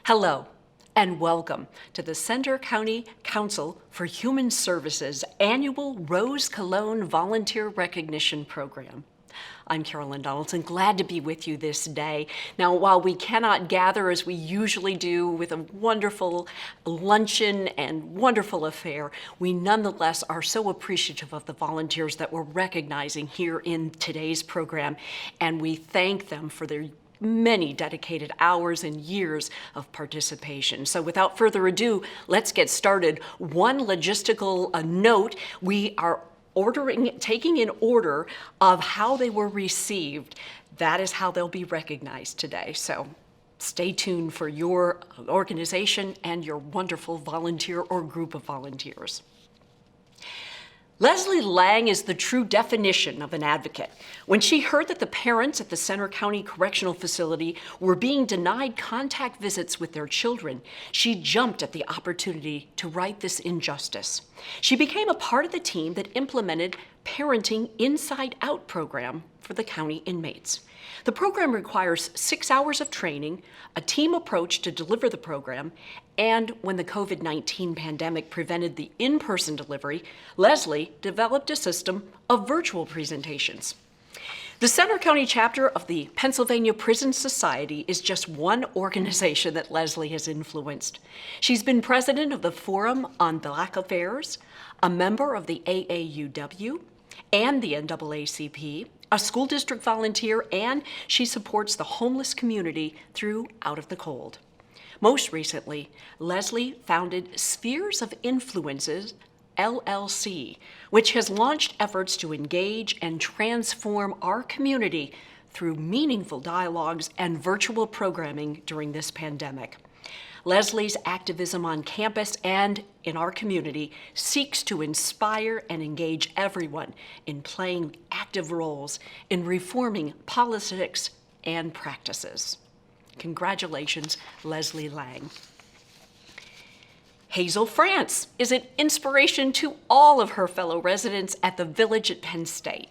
Hello, and welcome to the Center County Council for Human Services annual Rose Cologne Volunteer Recognition Program. I'm Carolyn Donaldson, glad to be with you this day. Now, while we cannot gather as we usually do with a wonderful luncheon and wonderful affair, we nonetheless are so appreciative of the volunteers that we're recognizing here in today's program, and we thank them for their many dedicated hours and years of participation. So without further ado, let's get started. One logistical note, we are taking in order of how they were received. That is how they'll be recognized today. So stay tuned for your organization and your wonderful volunteer or group of volunteers. Leslie Laing is the true definition of an advocate. When she heard that the parents at the Center County Correctional Facility were being denied contact visits with their children, she jumped at the opportunity to right this injustice. She became a part of the team that implemented Parenting Inside Out program for the county inmates. The program requires 6 hours of training, a team approach to deliver the program, and when the COVID-19 pandemic prevented the in-person delivery, Leslie developed a system of virtual presentations. The Center County chapter of the Pennsylvania Prison Society is just one organization that Leslie has influenced. She's been president of the Forum on Black Affairs, a member of the AAUW and the NAACP, a school district volunteer, and she supports the homeless community through Out of the Cold. Most recently, Leslie founded Spheres of Influences, LLC, which has launched efforts to engage and transform our community through meaningful dialogues and virtual programming during this pandemic. Leslie's activism on campus and in our community seeks to inspire and engage everyone in playing active roles in reforming politics and practices. Congratulations, Leslie Laing. Hazel France is an inspiration to all of her fellow residents at the Village at Penn State.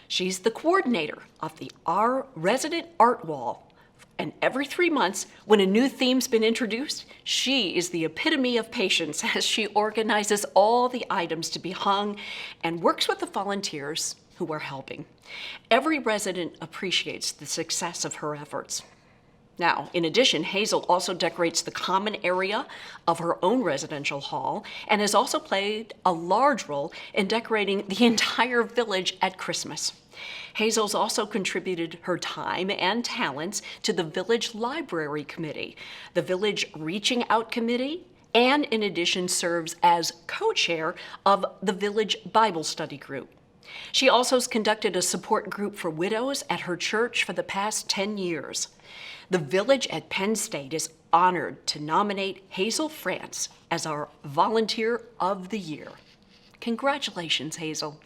She's the coordinator of the Our Resident Art Wall, and every 3 months, when a new theme's been introduced, she is the epitome of patience as she organizes all the items to be hung and works with the volunteers who are helping. Every resident appreciates the success of her efforts. Now, in addition, Hazel also decorates the common area of her own residential hall and has also played a large role in decorating the entire village at Christmas. Hazel's also contributed her time and talents to the Village Library Committee, the Village Reaching Out Committee, and in addition serves as co-chair of the Village Bible Study Group. She also has conducted a support group for widows at her church for the past 10 years. The Village at Penn State is honored to nominate Hazel France as our Volunteer of the Year. Congratulations, Hazel.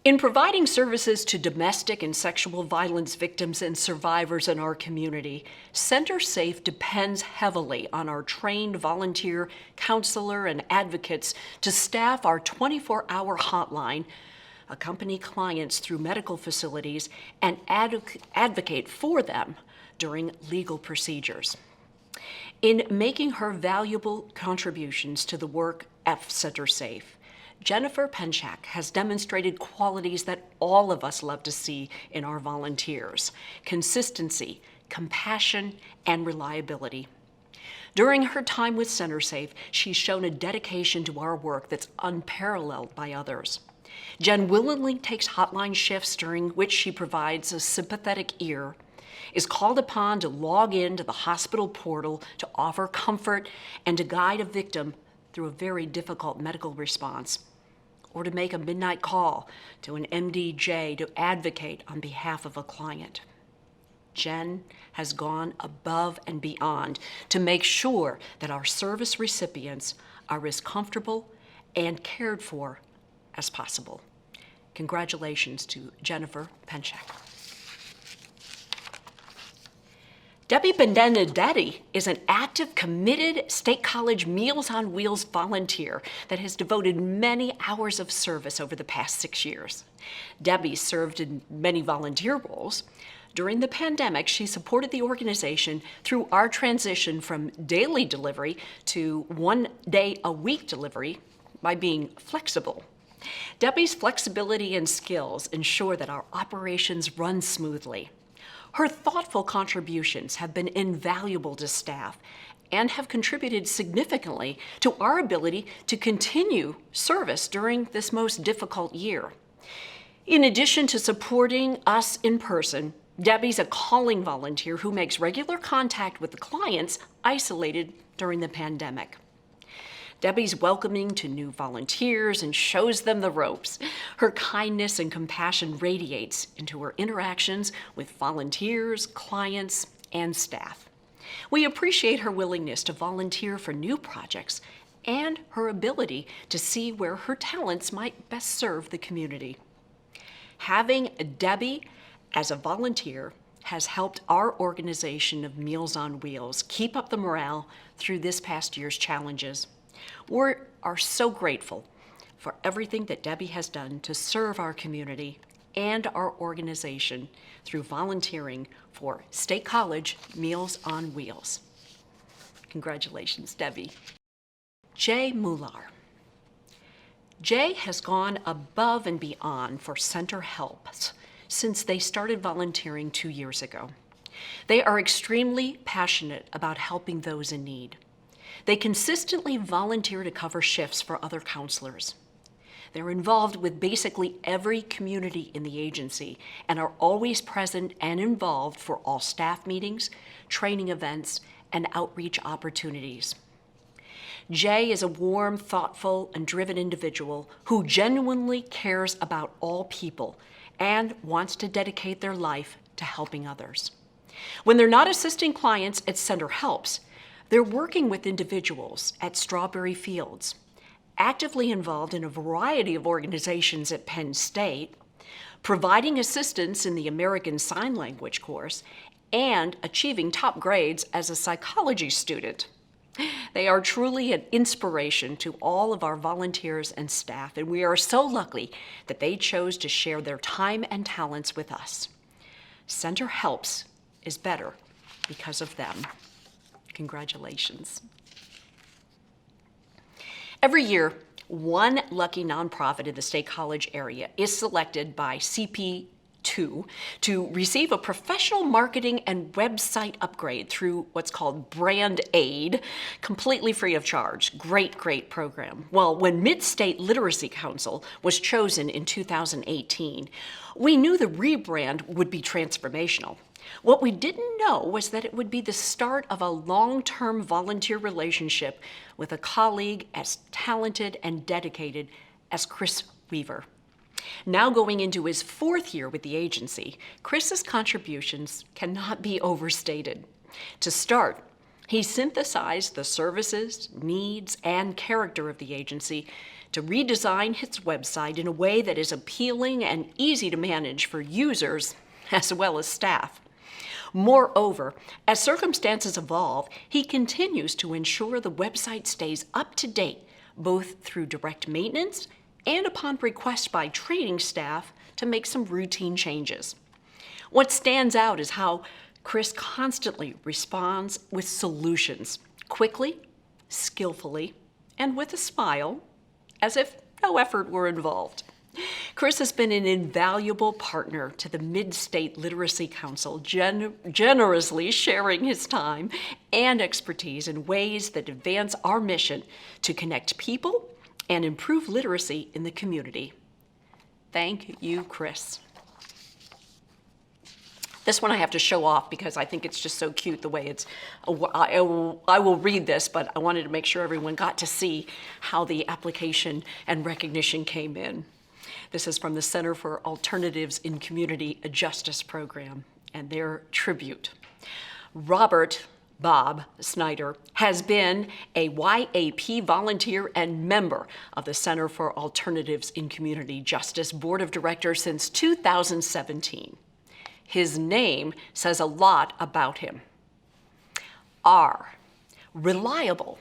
In providing services to domestic and sexual violence victims and survivors in our community, Center Safe depends heavily on our trained volunteer, counselor, and advocates to staff our 24-hour hotline, accompany clients through medical facilities, and advocate for them during legal procedures. In making her valuable contributions to the work at Center Safe, Jennifer Pencek has demonstrated qualities that all of us love to see in our volunteers: consistency, compassion, and reliability. During her time with Center Safe, she's shown a dedication to our work that's unparalleled by others. Jen willingly takes hotline shifts during which she provides a sympathetic ear, is called upon to log into the hospital portal to offer comfort and to guide a victim through a very difficult medical response, or to make a midnight call to an MDJ to advocate on behalf of a client. Jen has gone above and beyond to make sure that our service recipients are as comfortable and cared for as possible. Congratulations to Jennifer Pencek. Debbie Benedetti is an active, committed State College Meals on Wheels volunteer that has devoted many hours of service over the past 6 years. Debbie served in many volunteer roles. During the pandemic, she supported the organization through our transition from daily delivery to 1 day a week delivery by being flexible. Debbie's flexibility and skills ensure that our operations run smoothly. Her thoughtful contributions have been invaluable to staff and have contributed significantly to our ability to continue service during this most difficult year. In addition to supporting us in person, Debbie's a calling volunteer who makes regular contact with the clients isolated during the pandemic. Debbie's welcoming to new volunteers and shows them the ropes. Her kindness and compassion radiates into her interactions with volunteers, clients, and staff. We appreciate her willingness to volunteer for new projects and her ability to see where her talents might best serve the community. Having Debbie as a volunteer has helped our organization of Meals on Wheels keep up the morale through this past year's challenges. We are so grateful for everything that Debbie has done to serve our community and our organization through volunteering for State College Meals on Wheels. Congratulations, Debbie. Jay Mular. Jay has gone above and beyond for Center Helps since they started volunteering 2 years ago. They are extremely passionate about helping those in need. They consistently volunteer to cover shifts for other counselors. They're involved with basically every community in the agency and are always present and involved for all staff meetings, training events, and outreach opportunities. Jay is a warm, thoughtful, and driven individual who genuinely cares about all people and wants to dedicate their life to helping others. When they're not assisting clients at Center Helps, they're working with individuals at Strawberry Fields, actively involved in a variety of organizations at Penn State, providing assistance in the American Sign Language course, and achieving top grades as a psychology student. They are truly an inspiration to all of our volunteers and staff, and we are so lucky that they chose to share their time and talents with us. Center Helps is better because of them. Congratulations. Every year, one lucky nonprofit in the State College area is selected by CP2 to receive a professional marketing and website upgrade through what's called Brand Aid, completely free of charge. Great, great program. Well, when Mid-State Literacy Council was chosen in 2018, we knew the rebrand would be transformational. What we didn't know was that it would be the start of a long-term volunteer relationship with a colleague as talented and dedicated as Chris Weaver. Now going into his 4th year with the agency, Chris's contributions cannot be overstated. To start, he synthesized the services, needs, and character of the agency to redesign its website in a way that is appealing and easy to manage for users as well as staff. Moreover, as circumstances evolve, he continues to ensure the website stays up to date, both through direct maintenance and upon request by training staff to make some routine changes. What stands out is how Chris constantly responds with solutions, quickly, skillfully, and with a smile, as if no effort were involved. Chris has been an invaluable partner to the Mid-State Literacy Council, generously sharing his time and expertise in ways that advance our mission to connect people and improve literacy in the community. Thank you, Chris. This one I have to show off because I think it's just so cute the way it's, I will read this, but I wanted to make sure everyone got to see how the application and recognition came in. This is from the Center for Alternatives in Community Justice Program and their tribute. Robert Bob Snyder has been a YAP volunteer and member of the Center for Alternatives in Community Justice Board of Directors since 2017. His name says a lot about him. R, reliable.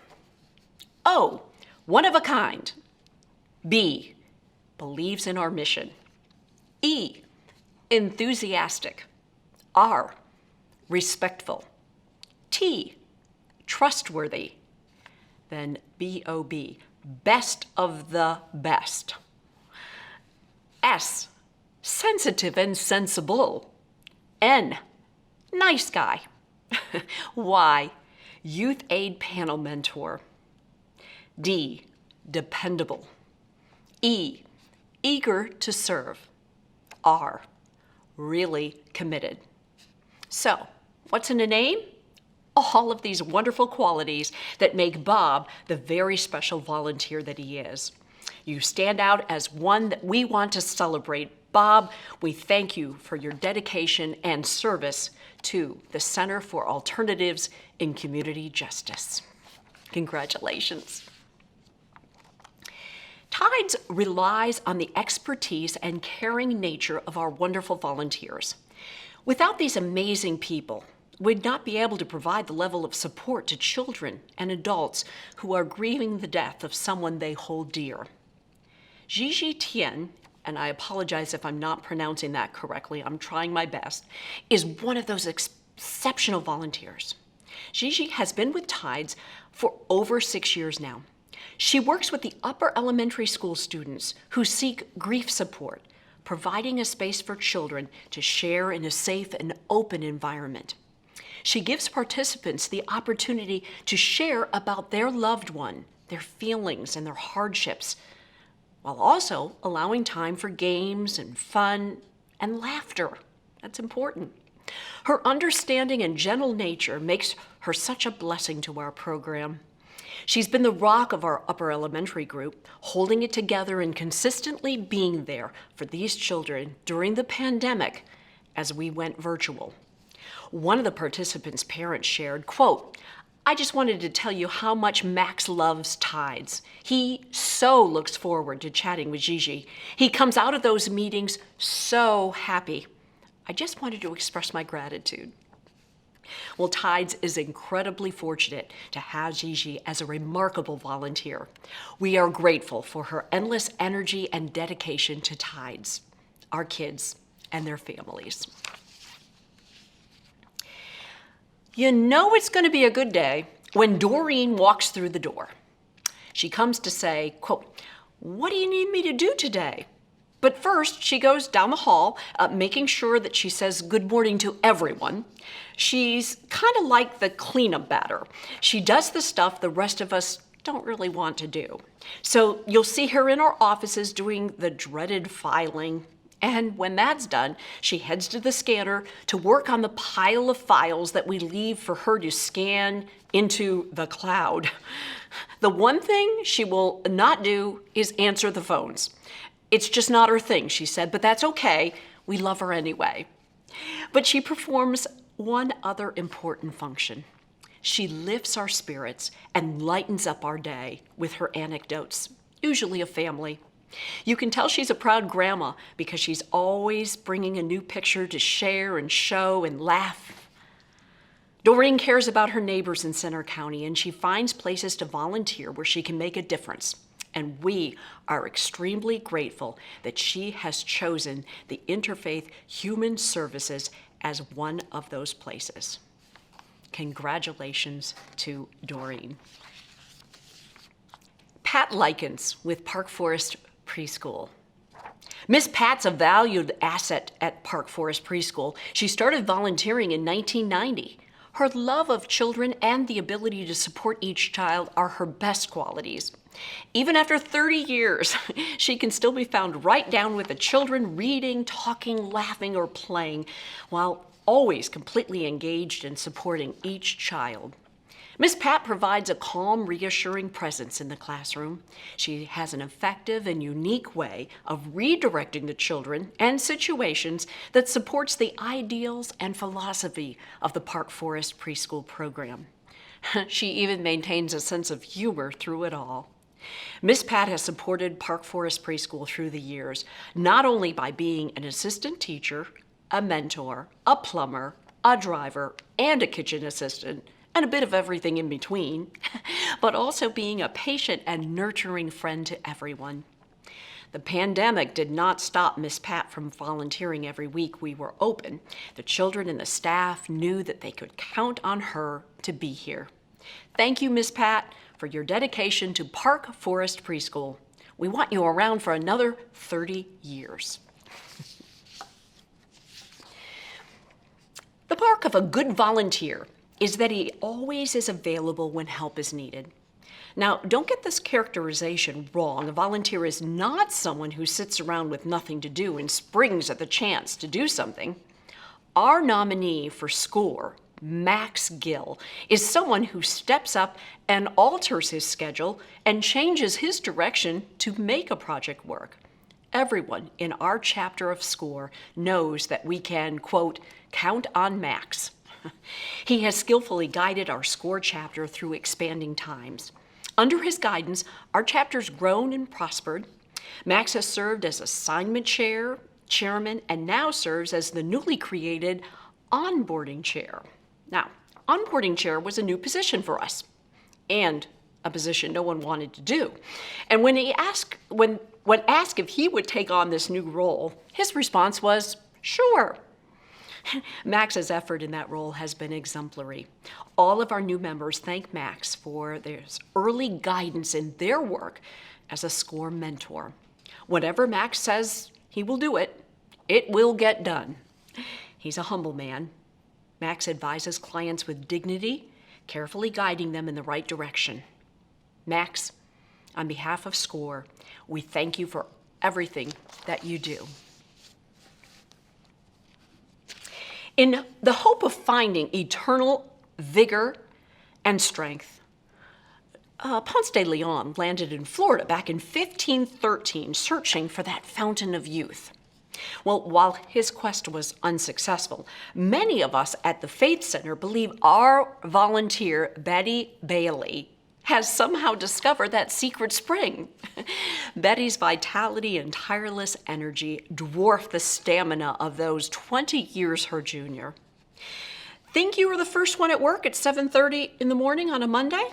O, one of a kind. B, believes in our mission. E, enthusiastic. R, respectful. T, trustworthy. Then B-O-B, best of the best. S, sensitive and sensible. N, nice guy. Y, youth aid panel mentor. D, dependable. E, eager to serve. R, really committed. So, what's in a name? All of these wonderful qualities that make Bob the very special volunteer that he is. You stand out as one that we want to celebrate. Bob, we thank you for your dedication and service to the Center for Alternatives in Community Justice. Congratulations. TIDES relies on the expertise and caring nature of our wonderful volunteers. Without these amazing people, we'd not be able to provide the level of support to children and adults who are grieving the death of someone they hold dear. XiXi Tian, and I apologize if I'm not pronouncing that correctly, I'm trying my best, is one of those exceptional volunteers. XiXi has been with TIDES for over 6 years now. She works with the upper elementary school students who seek grief support, providing a space for children to share in a safe and open environment. She gives participants the opportunity to share about their loved one, their feelings and their hardships, while also allowing time for games and fun and laughter. That's important. Her understanding and gentle nature makes her such a blessing to our program. She's been the rock of our upper elementary group, holding it together and consistently being there for these children during the pandemic as we went virtual. One of the participants' parents shared, quote, "I just wanted to tell you how much Max loves TIDES. He so looks forward to chatting with XiXi. He comes out of those meetings so happy. I just wanted to express my gratitude." Well, TIDES is incredibly fortunate to have XiXi as a remarkable volunteer. We are grateful for her endless energy and dedication to TIDES, our kids, and their families. You know it's going to be a good day when Doreen walks through the door. She comes to say, quote, "What do you need me to do today?" But first, she goes down the hall, making sure that she says good morning to everyone. She's kind of like the cleanup batter. She does the stuff the rest of us don't really want to do. So you'll see her in our offices doing the dreaded filing. And when that's done, she heads to the scanner to work on the pile of files that we leave for her to scan into the cloud. The one thing she will not do is answer the phones. It's just not her thing, she said, but that's okay. We love her anyway. But she performs one other important function. She lifts our spirits and lightens up our day with her anecdotes, usually of family. You can tell she's a proud grandma because she's always bringing a new picture to share and show and laugh. Doreen cares about her neighbors in Center County, and she finds places to volunteer where she can make a difference. And we are extremely grateful that she has chosen the Interfaith Human Services as one of those places. Congratulations to Doreen. Pat Lykens with Park Forest Preschool. Miss Pat's a valued asset at Park Forest Preschool. She started volunteering in 1990. Her love of children and the ability to support each child are her best qualities. Even after 30 years, she can still be found right down with the children, reading, talking, laughing, or playing, while always completely engaged in supporting each child. Miss Pat provides a calm, reassuring presence in the classroom. She has an effective and unique way of redirecting the children and situations that supports the ideals and philosophy of the Park Forest Preschool program. She even maintains a sense of humor through it all. Miss Pat has supported Park Forest Preschool through the years, not only by being an assistant teacher, a mentor, a plumber, a driver, and a kitchen assistant, and a bit of everything in between, but also being a patient and nurturing friend to everyone. The pandemic did not stop Miss Pat from volunteering every week we were open. The children and the staff knew that they could count on her to be here. Thank you, Miss Pat, for your dedication to Park Forest Preschool. We want you around for another 30 years. The mark of a good volunteer is that he always is available when help is needed. Now, don't get this characterization wrong. A volunteer is not someone who sits around with nothing to do and springs at the chance to do something. Our nominee for SCORE, Max Gill, is someone who steps up and alters his schedule and changes his direction to make a project work. Everyone in our chapter of SCORE knows that we can, quote, count on Max. He has skillfully guided our SCORE chapter through expanding times. Under his guidance, our chapter's grown and prospered. Max has served as assignment chair, chairman, and now serves as the newly created onboarding chair. Now, onboarding chair was a new position for us, and a position no one wanted to do. And when asked if he would take on this new role, his response was, sure. Max's effort in that role has been exemplary. All of our new members thank Max for their early guidance in their work as a SCORE mentor. Whatever Max says he will do it, it will get done. He's a humble man. Max advises clients with dignity, carefully guiding them in the right direction. Max, on behalf of SCORE, we thank you for everything that you do. In the hope of finding eternal vigor and strength, Ponce de Leon landed in Florida back in 1513, searching for that fountain of youth. Well, while his quest was unsuccessful, many of us at the Faith Center believe our volunteer, Betty Bailey, has somehow discovered that secret spring. Betty's vitality and tireless energy dwarf the stamina of those 20 years her junior. Think you were the first one at work at 7:30 in the morning on a Monday?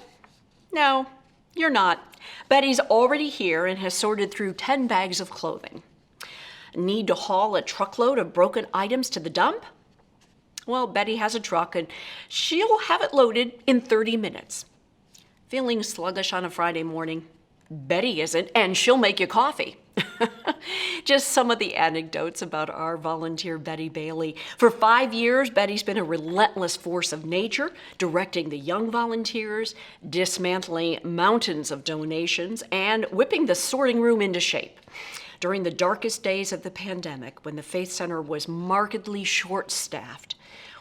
No, you're not. Betty's already here and has sorted through 10 bags of clothing. Need to haul a truckload of broken items to the dump? Well, Betty has a truck and she'll have it loaded in 30 minutes. Feeling sluggish on a Friday morning? Betty isn't, and she'll make you coffee. Just some of the anecdotes about our volunteer, Betty Bailey. For 5 years, Betty's been a relentless force of nature, directing the young volunteers, dismantling mountains of donations, and whipping the sorting room into shape. During the darkest days of the pandemic, when the Faith Center was markedly short-staffed,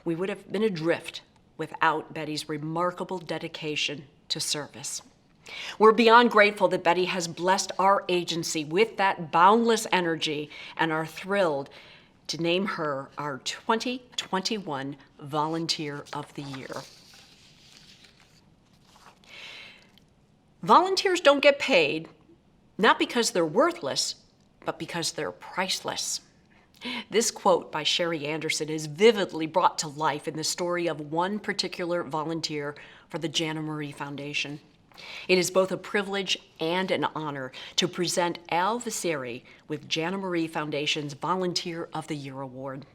we would have been adrift without Betty's remarkable dedication to service. We're beyond grateful that Betty has blessed our agency with that boundless energy and are thrilled to name her our 2021 Volunteer of the Year. Volunteers don't get paid, not because they're worthless, but because they're priceless. This quote by Sherry Anderson is vividly brought to life in the story of one particular volunteer for the Jana Marie Foundation. It is both a privilege and an honor to present Al Vicere with Jana Marie Foundation's Volunteer of the Year Award.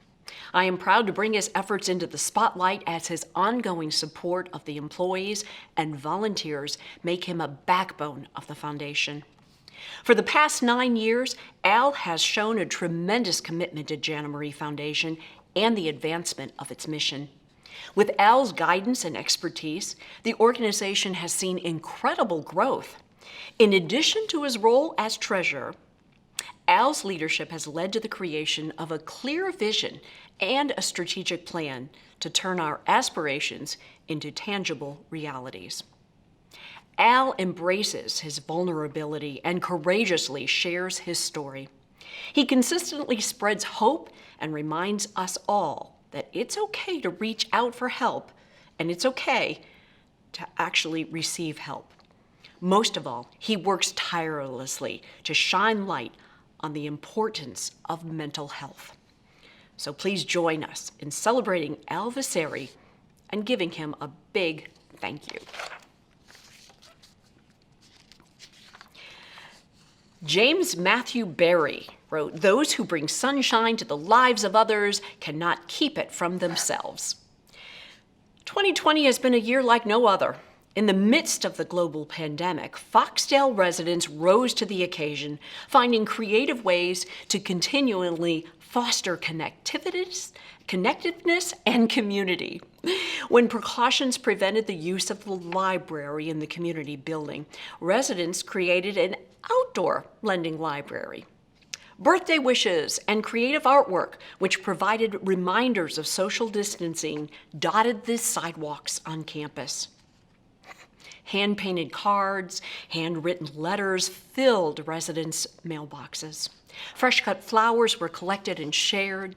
I am proud to bring his efforts into the spotlight as his ongoing support of the employees and volunteers make him a backbone of the foundation. For the past 9 years, Al has shown a tremendous commitment to Jana Marie Foundation and the advancement of its mission. With Al's guidance and expertise, the organization has seen incredible growth. In addition to his role as treasurer, Al's leadership has led to the creation of a clear vision and a strategic plan to turn our aspirations into tangible realities. Al embraces his vulnerability and courageously shares his story. He consistently spreads hope and reminds us all that it's okay to reach out for help, and it's okay to actually receive help. Most of all, he works tirelessly to shine light on the importance of mental health. So please join us in celebrating Al Vicere and giving him a big thank you. James Matthew Barrie wrote, "Those who bring sunshine to the lives of others cannot keep it from themselves." 2020 has been a year like no other. In the midst of the global pandemic, Foxdale residents rose to the occasion, finding creative ways to continually foster connectiveness and community. When precautions prevented the use of the library in the community building, residents created an outdoor lending library. Birthday wishes and creative artwork, which provided reminders of social distancing, dotted the sidewalks on campus. Hand-painted cards, handwritten letters filled residents' mailboxes. Fresh-cut flowers were collected and shared.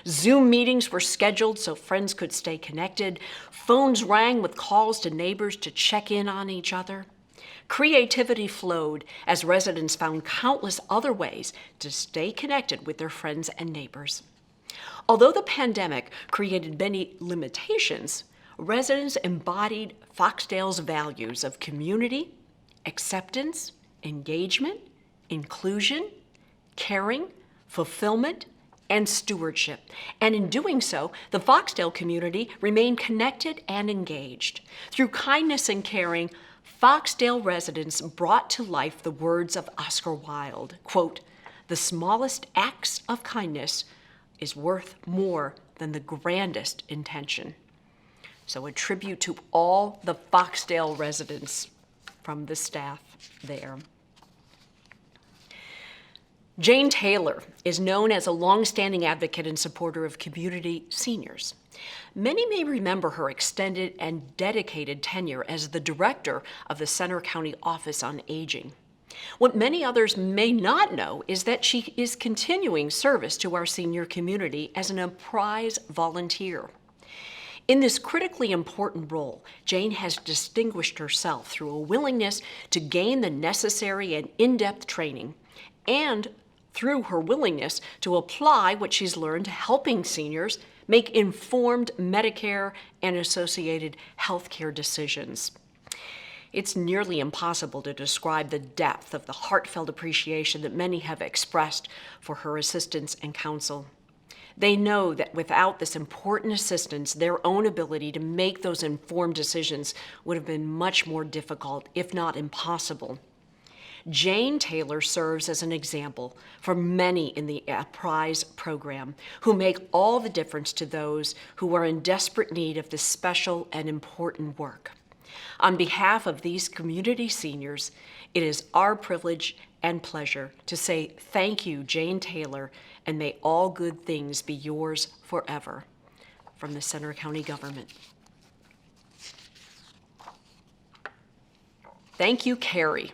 Zoom meetings were scheduled so friends could stay connected. Phones rang with calls to neighbors to check in on each other. Creativity flowed as residents found countless other ways to stay connected with their friends and neighbors. Although the pandemic created many limitations, residents embodied Foxdale's values of community, acceptance, engagement, inclusion, caring, fulfillment, and stewardship. And in doing so, the Foxdale community remained connected and engaged. Through kindness and caring, Foxdale residents brought to life the words of Oscar Wilde, quote, "The smallest acts of kindness is worth more than the grandest intention." So a tribute to all the Foxdale residents from the staff there. Jane Taylor is known as a longstanding advocate and supporter of community seniors. Many may remember her extended and dedicated tenure as the director of the Center County Office on Aging. What many others may not know is that she is continuing service to our senior community as an apprise volunteer. In this critically important role, Jane has distinguished herself through a willingness to gain the necessary and in-depth training, and through her willingness to apply what she's learned to helping seniors make informed Medicare and associated healthcare decisions. It's nearly impossible to describe the depth of the heartfelt appreciation that many have expressed for her assistance and counsel. They know that without this important assistance, their own ability to make those informed decisions would have been much more difficult, if not impossible. Jane Taylor serves as an example for many in the Apprise program who make all the difference to those who are in desperate need of this special and important work. On behalf of these community seniors, it is our privilege and pleasure to say thank you, Jane Taylor, and may all good things be yours forever. From the Center County Government. Thank you, Carrie.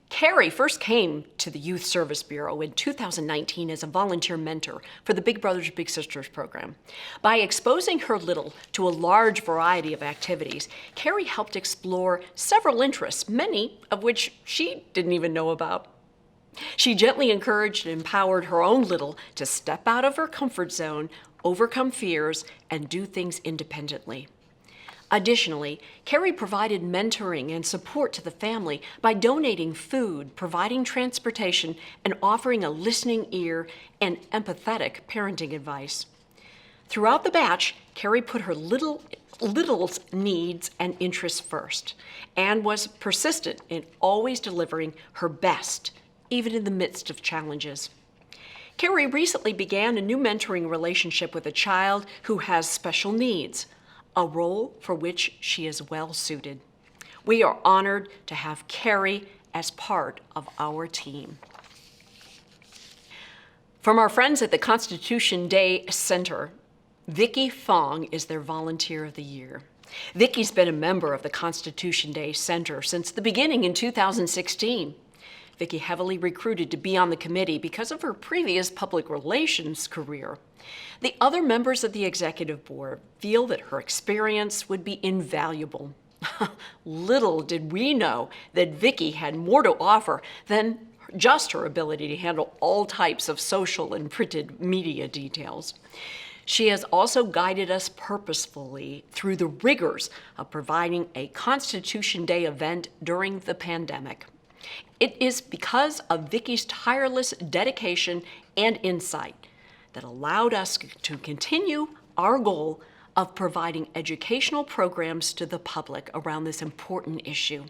Carrie first came to the Youth Service Bureau in 2019 as a volunteer mentor for the Big Brothers Big Sisters program. By exposing her little to a large variety of activities, Carrie helped explore several interests, many of which she didn't even know about. She gently encouraged and empowered her own little to step out of her comfort zone, overcome fears, and do things independently. Additionally, Carrie provided mentoring and support to the family by donating food, providing transportation, and offering a listening ear and empathetic parenting advice. Throughout the batch, Carrie put her little's needs and interests first and was persistent in always delivering her best, even in the midst of challenges. Carrie recently began a new mentoring relationship with a child who has special needs, a role for which she is well suited. We are honored to have Carrie as part of our team. From our friends at the Constitution Day Center, Vicki Fong is their Volunteer of the Year. Vicki's been a member of the Constitution Day Center since the beginning in 2016. Vicki heavily recruited to be on the committee because of her previous public relations career. The other members of the executive board feel that her experience would be invaluable. Little did we know that Vicki had more to offer than just her ability to handle all types of social and printed media details. She has also guided us purposefully through the rigors of providing a Constitution Day event during the pandemic. It is because of Vicki's tireless dedication and insight that allowed us to continue our goal of providing educational programs to the public around this important issue.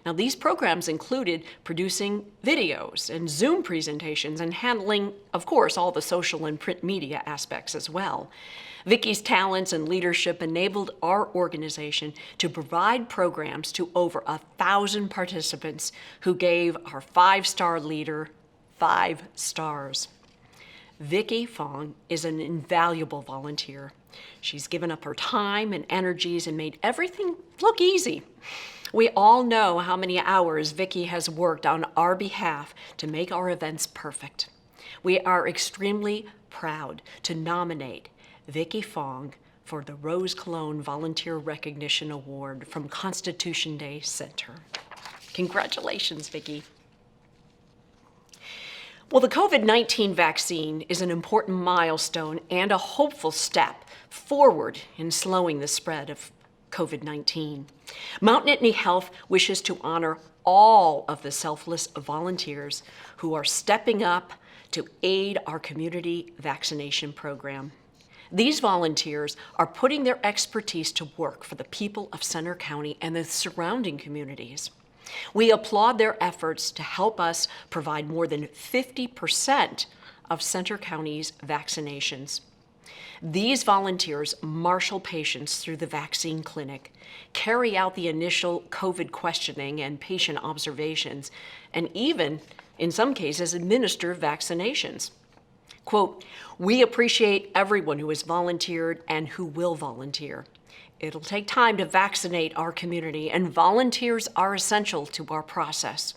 Now, these programs included producing videos and Zoom presentations and handling, of course, all the social and print media aspects as well. Vicki's talents and leadership enabled our organization to provide programs to over 1,000 participants who gave our 5-star leader 5 stars. Vicki Fong is an invaluable volunteer. She's given up her time and energies and made everything look easy. We all know how many hours Vicki has worked on our behalf to make our events perfect. We are extremely proud to nominate Vicki Fong for the Rose Cologne Volunteer Recognition Award from Constitution Day Center. Congratulations, Vicki. Well, the COVID-19 vaccine is an important milestone and a hopeful step forward in slowing the spread of COVID-19. Mount Nittany Health wishes to honor all of the selfless volunteers who are stepping up to aid our community vaccination program. These volunteers are putting their expertise to work for the people of Center County and the surrounding communities. We applaud their efforts to help us provide more than 50% of Center County's vaccinations. These volunteers marshal patients through the vaccine clinic, carry out the initial COVID questioning and patient observations, and even, in some cases, administer vaccinations. Quote, "We appreciate everyone who has volunteered and who will volunteer. It'll take time to vaccinate our community, and volunteers are essential to our process.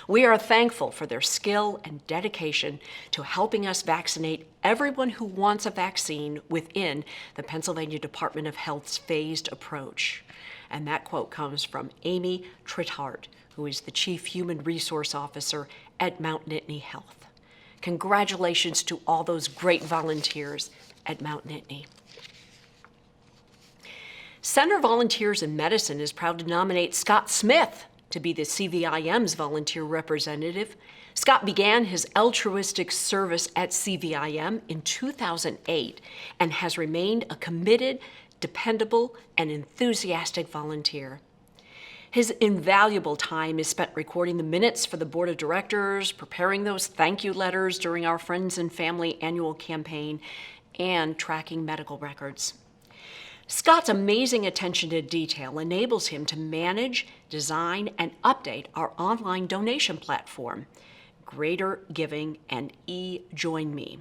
We are thankful for their skill and dedication to helping us vaccinate everyone who wants a vaccine within the Pennsylvania Department of Health's phased approach." And that quote comes from Amy Trithart, who is the Chief Human Resource Officer at Mount Nittany Health. Congratulations to all those great volunteers at Mount Nittany. Center Volunteers in Medicine is proud to nominate Scott Smith to be the CVIM's volunteer representative. Scott began his altruistic service at CVIM in 2008 and has remained a committed, dependable, and enthusiastic volunteer. His invaluable time is spent recording the minutes for the board of directors, preparing those thank you letters during our Friends and Family annual campaign, and tracking medical records. Scott's amazing attention to detail enables him to manage, design, and update our online donation platform, Greater Giving and eJoinMe.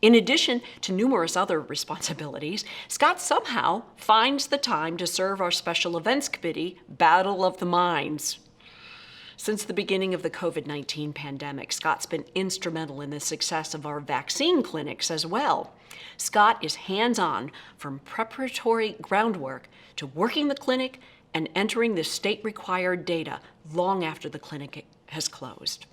In addition to numerous other responsibilities, Scott somehow finds the time to serve our special events committee, Battle of the Minds. Since the beginning of the COVID-19 pandemic, Scott's been instrumental in the success of our vaccine clinics as well. Scott is hands-on from preparatory groundwork to working the clinic and entering the state-required data long after the clinic has closed.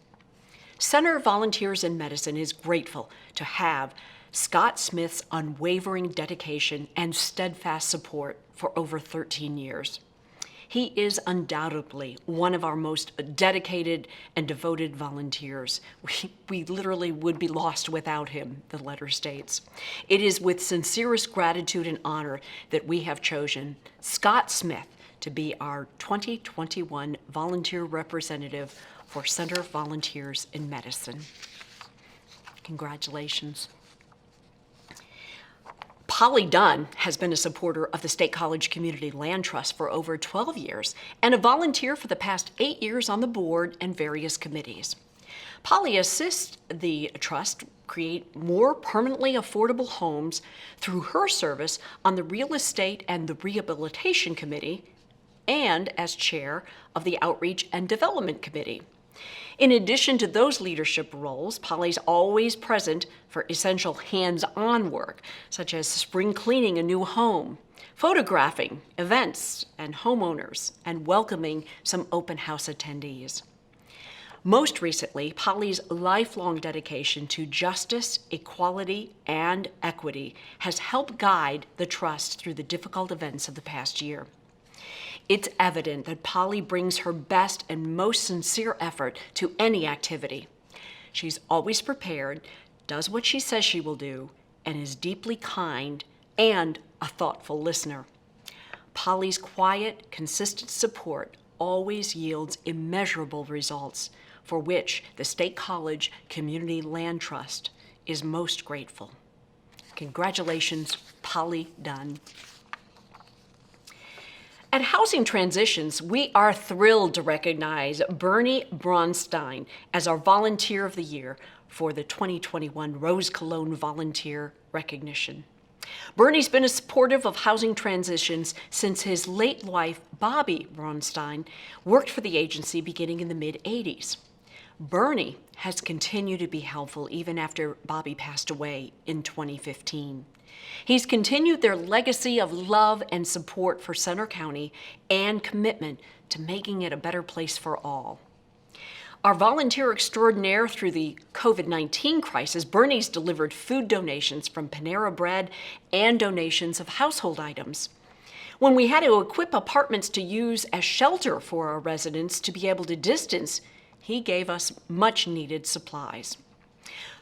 Center Volunteers in Medicine is grateful to have Scott Smith's unwavering dedication and steadfast support for over 13 years. He is undoubtedly one of our most dedicated and devoted volunteers. We literally would be lost without him, the letter states. It is with sincerest gratitude and honor that we have chosen Scott Smith to be our 2021 volunteer representative for Center Volunteers in Medicine. Congratulations. Polly Dunn has been a supporter of the State College Community Land Trust for over 12 years and a volunteer for the past 8 years on the board and various committees. Polly assists the trust create more permanently affordable homes through her service on the Real Estate and the Rehabilitation Committee and as chair of the Outreach and Development Committee. In addition to those leadership roles, Polly's always present for essential hands-on work, such as spring cleaning a new home, photographing events and homeowners, and welcoming some open house attendees. Most recently, Polly's lifelong dedication to justice, equality, and equity has helped guide the trust through the difficult events of the past year. It's evident that Polly brings her best and most sincere effort to any activity. She's always prepared, does what she says she will do, and is deeply kind and a thoughtful listener. Polly's quiet, consistent support always yields immeasurable results, for which the State College Community Land Trust is most grateful. Congratulations, Polly Dunn. At Housing Transitions, we are thrilled to recognize Bernie Bronstein as our Volunteer of the Year for the 2021 Rose Cologne Volunteer Recognition. Bernie's been supportive of Housing Transitions since his late wife, Bobby Bronstein, worked for the agency beginning in the mid-'80s. Bernie has continued to be helpful even after Bobby passed away in 2015. He's continued their legacy of love and support for Center County and commitment to making it a better place for all. Our volunteer extraordinaire through the COVID-19 crisis, Bernie's delivered food donations from Panera Bread and donations of household items. When we had to equip apartments to use as shelter for our residents to be able to distance, he gave us much-needed supplies.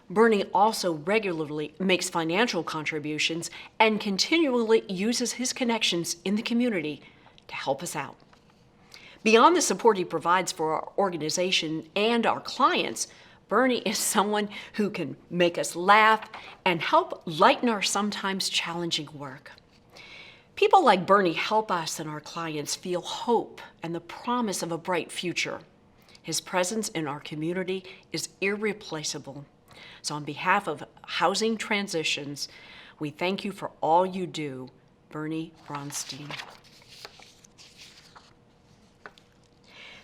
Bernie also regularly makes financial contributions and continually uses his connections in the community to help us out. Beyond the support he provides for our organization and our clients, Bernie is someone who can make us laugh and help lighten our sometimes challenging work. People like Bernie help us and our clients feel hope and the promise of a bright future. His presence in our community is irreplaceable. So on behalf of Housing Transitions, we thank you for all you do, Bernie Bronstein.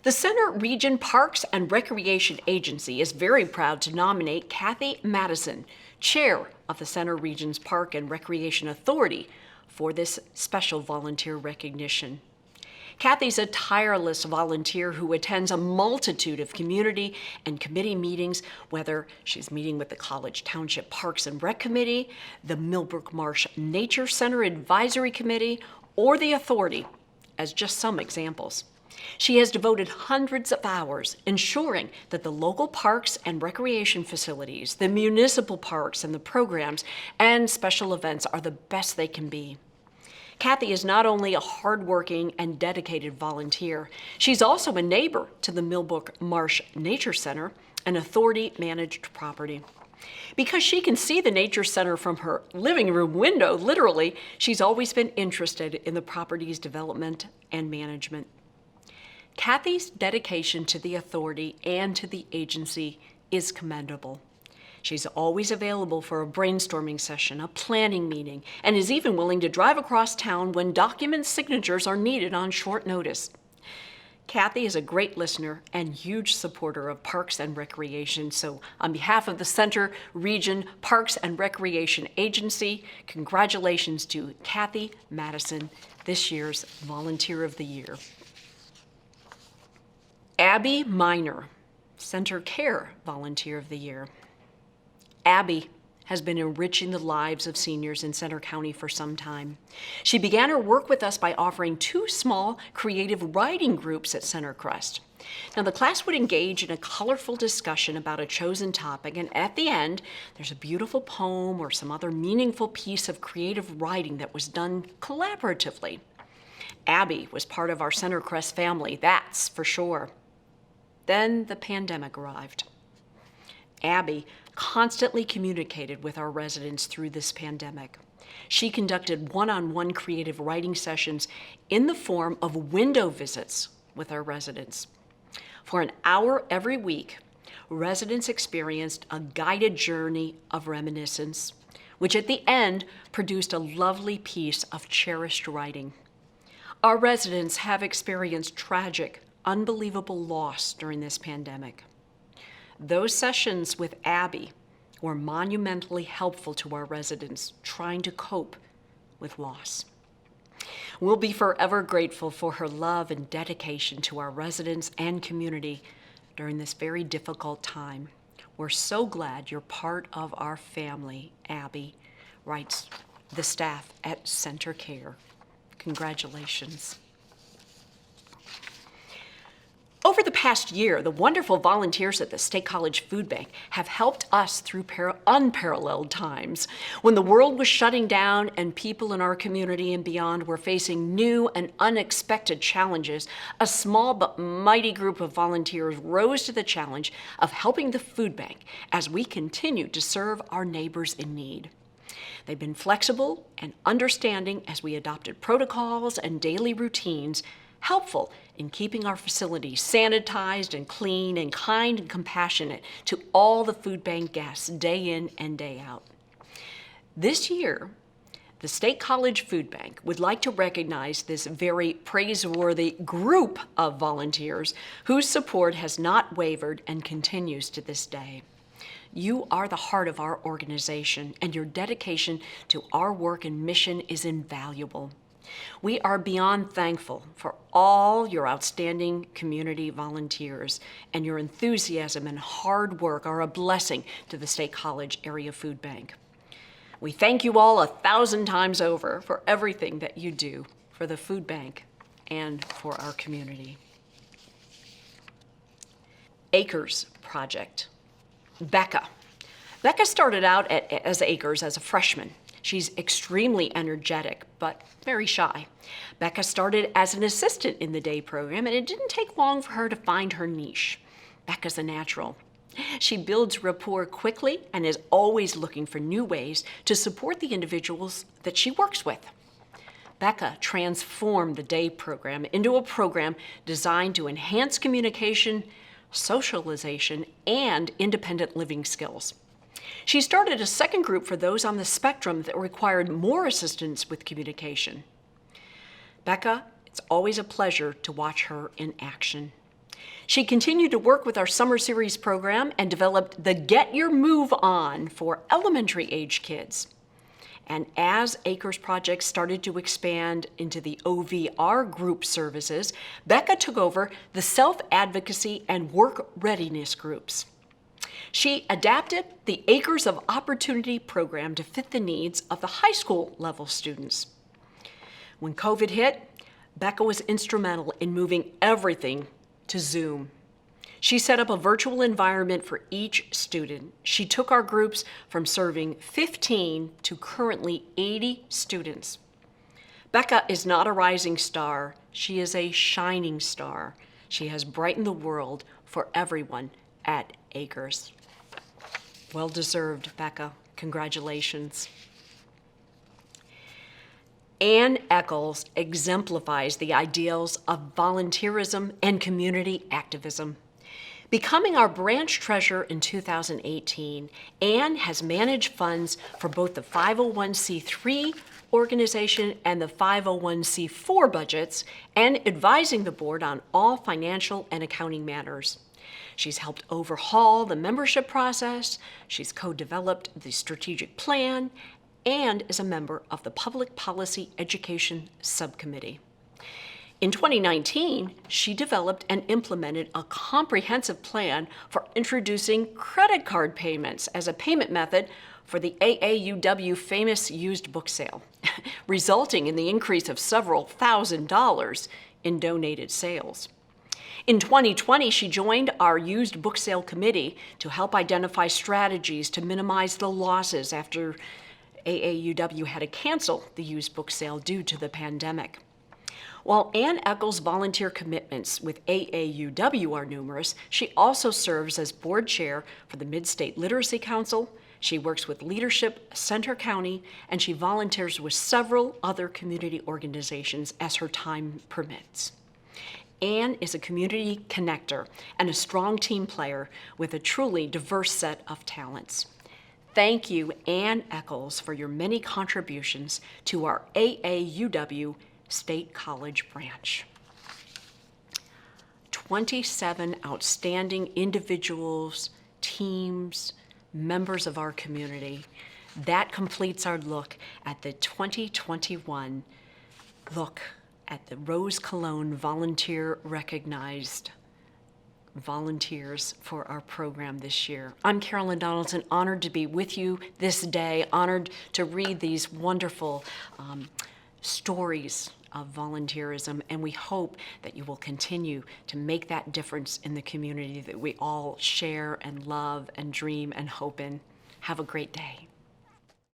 The Center Region Parks and Recreation Agency is very proud to nominate Kathy Matason, Chair of the Center Region's Park and Recreation Authority, for this special volunteer recognition. Kathy's a tireless volunteer who attends a multitude of community and committee meetings, whether she's meeting with the College Township Parks and Rec Committee, the Millbrook Marsh Nature Center Advisory Committee, or the Authority, as just some examples. She has devoted hundreds of hours ensuring that the local parks and recreation facilities, the municipal parks and the programs and special events are the best they can be. Kathy is not only a hardworking and dedicated volunteer, she's also a neighbor to the Millbrook Marsh Nature Center, an authority-managed property. Because she can see the Nature Center from her living room window, literally, she's always been interested in the property's development and management. Kathy's dedication to the authority and to the agency is commendable. She's always available for a brainstorming session, a planning meeting, and is even willing to drive across town when document signatures are needed on short notice. Kathy is a great listener and huge supporter of Parks and Recreation, so on behalf of the Center Region Parks and Recreation Agency, congratulations to Kathy Matason, this year's Volunteer of the Year. Abby Miner, Center Care Volunteer of the Year. Abby has been enriching the lives of seniors in Center County for some time. She began her work with us by offering 2 small creative writing groups at Center Crest. Now, the class would engage in a colorful discussion about a chosen topic, and at the end, there's a beautiful poem or some other meaningful piece of creative writing that was done collaboratively. Abby was part of our Center Crest family, that's for sure. Then the pandemic arrived. Abby constantly communicated with our residents through this pandemic. She conducted one-on-one creative writing sessions in the form of window visits with our residents. For an hour every week, residents experienced a guided journey of reminiscence, which at the end produced a lovely piece of cherished writing. Our residents have experienced tragic, unbelievable loss during this pandemic. Those sessions with Abby were monumentally helpful to our residents trying to cope with loss. We'll be forever grateful for her love and dedication to our residents and community during this very difficult time. We're so glad you're part of our family, Abby, writes the staff at Center Care. Congratulations. Over the past year, the wonderful volunteers at the State College Food Bank have helped us through unparalleled times. When the world was shutting down and people in our community and beyond were facing new and unexpected challenges, a small but mighty group of volunteers rose to the challenge of helping the food bank as we continue to serve our neighbors in need. They've been flexible and understanding as we adopted protocols and daily routines, helpful in keeping our facilities sanitized and clean and kind and compassionate to all the food bank guests day in and day out. This year, the State College Food Bank would like to recognize this very praiseworthy group of volunteers whose support has not wavered and continues to this day. You are the heart of our organization, and your dedication to our work and mission is invaluable. We are beyond thankful for all your outstanding community volunteers, and your enthusiasm and hard work are a blessing to the State College Area Food Bank. We thank you all 1,000 times over for everything that you do for the food bank and for our community. Acres Project. Becca. Becca started out as Acres as a freshman. She's extremely energetic, but very shy. Becca started as an assistant in the day program, and it didn't take long for her to find her niche. Becca's a natural. She builds rapport quickly and is always looking for new ways to support the individuals that she works with. Becca transformed the day program into a program designed to enhance communication, socialization, and independent living skills. She started a second group for those on the spectrum that required more assistance with communication. Becca, it's always a pleasure to watch her in action. She continued to work with our summer series program and developed the Get Your Move On for elementary age kids. And as Acres Project started to expand into the OVR group services, Becca took over the self-advocacy and work readiness groups. She adapted the Acres of Opportunity program to fit the needs of the high school level students. When COVID hit, Becca was instrumental in moving everything to Zoom. She set up a virtual environment for each student. She took our groups from serving 15 to currently 80 students. Becca is not a rising star. She is a shining star. She has brightened the world for everyone at Acres. Well deserved, Becca. Congratulations. Ann Echols exemplifies the ideals of volunteerism and community activism. Becoming our branch treasurer in 2018, Ann has managed funds for both the 501c3 organization and the 501c4 budgets and advising the board on all financial and accounting matters. She's helped overhaul the membership process, she's co-developed the strategic plan, and is a member of the Public Policy Education Subcommittee. In 2019, she developed and implemented a comprehensive plan for introducing credit card payments as a payment method for the AAUW famous used book sale, resulting in the increase of several $1,000s in donated sales. In 2020, she joined our used book sale committee to help identify strategies to minimize the losses after AAUW had to cancel the used book sale due to the pandemic. While Ann Echols' volunteer commitments with AAUW are numerous, she also serves as board chair for the Mid-State Literacy Council. She works with Leadership Center County, and she volunteers with several other community organizations as her time permits. Ann is a community connector and a strong team player with a truly diverse set of talents. Thank you, Ann Echols, for your many contributions to our AAUW State College branch. 27 outstanding individuals, teams, members of our community. That completes our look at the 2021 look at the Rose Cologne Volunteer Recognized volunteers for our program this year. I'm Carolyn Donaldson, honored to be with you this day, honored to read these wonderful stories of volunteerism, and we hope that you will continue to make that difference in the community that we all share and love and dream and hope in. Have a great day.